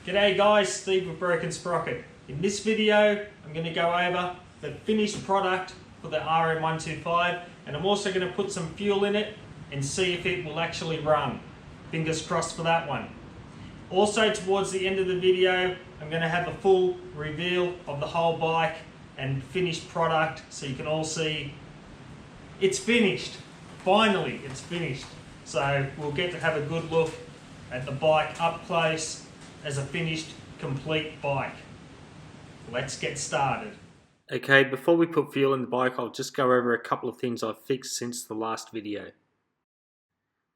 G'day guys, Steve with Broken Sprocket. In this video, I'm going to go over the finished product for the RM125, and I'm also going to put some fuel in it and see if it will actually run. Fingers crossed for that one. Also, towards the end of the video, I'm going to have a full reveal of the whole bike and finished product so you can all see it's finished. Finally, it's finished. So we'll get to have a good look at the bike up close as a finished, complete bike. Let's get started. Okay, before we put fuel in the bike, I'll just go over a couple of things I've fixed since the last video.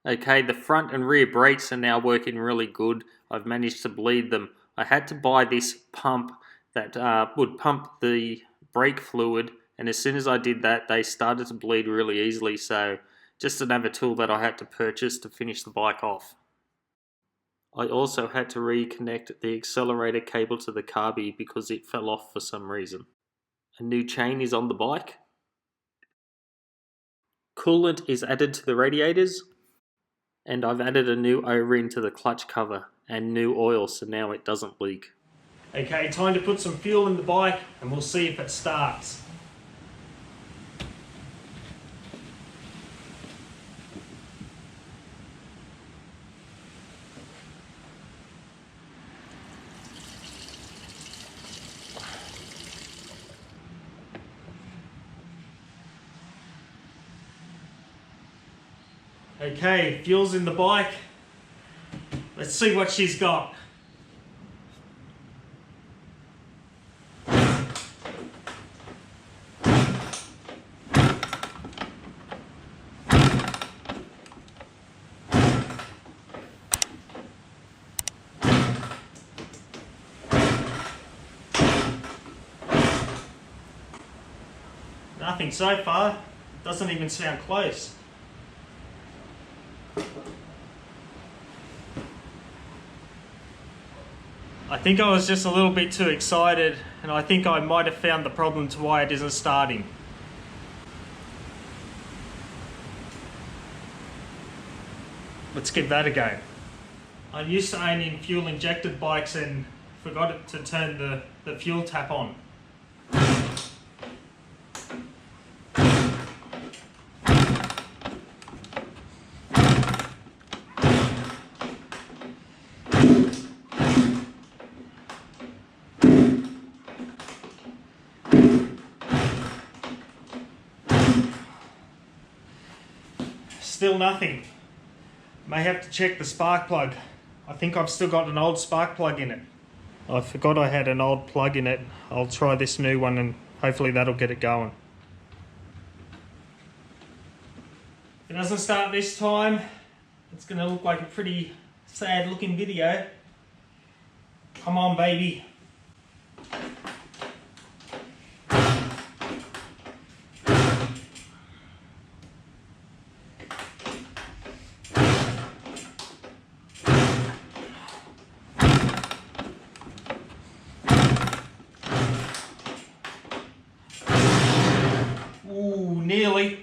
Okay, the front and rear brakes are now working really good. I've managed to bleed them. I had to buy this pump that would pump the brake fluid, and as soon as I did that, they started to bleed really easily, so just another tool that I had to purchase to finish the bike off. I also had to reconnect the accelerator cable to the carby because it fell off for some reason. A new chain is on the bike. Coolant is added to the radiators. And I've added a new O-ring to the clutch cover and new oil so now it doesn't leak. Okay, time to put some fuel in the bike and we'll see if it starts. Okay, fuel's in the bike. Let's see what she's got. Nothing so far. Doesn't even sound close. I think I was just a little bit too excited, and I think I might have found the problem to why it isn't starting. Let's give that a go. I'm used to owning fuel injected bikes and forgot to turn the fuel tap on. Still nothing. May have to check the spark plug. I think I've still got an old spark plug in it. I forgot I had an old plug in it. I'll try this new one and hopefully that'll get it going. If it doesn't start this time, it's going to look like a pretty sad looking video. Come on, baby. Ooh, nearly.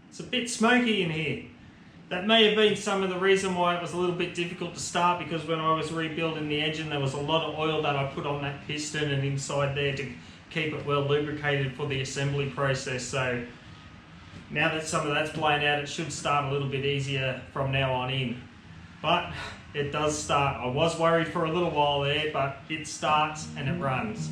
It's a bit smoky in here. That may have been some of the reason why it was a little bit difficult to start, because when I was rebuilding the engine there was a lot of oil that I put on that piston and inside there to keep it well lubricated for the assembly process. So Now that some of that's blown out, it should start a little bit easier from now on in. But it does start. I was worried for a little while there, but it starts and it runs.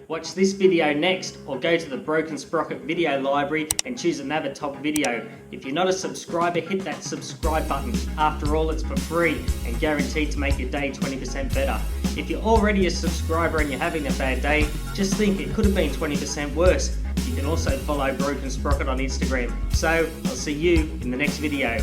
Watch this video next, or go to the Broken Sprocket video library and choose another top video. If you're not a subscriber, hit that subscribe button. After all, it's for free and guaranteed to make your day 20% better. If you're already a subscriber and you're having a bad day, just think it could have been 20% worse. You can also follow Broken Sprocket on Instagram. So, I'll see you in the next video.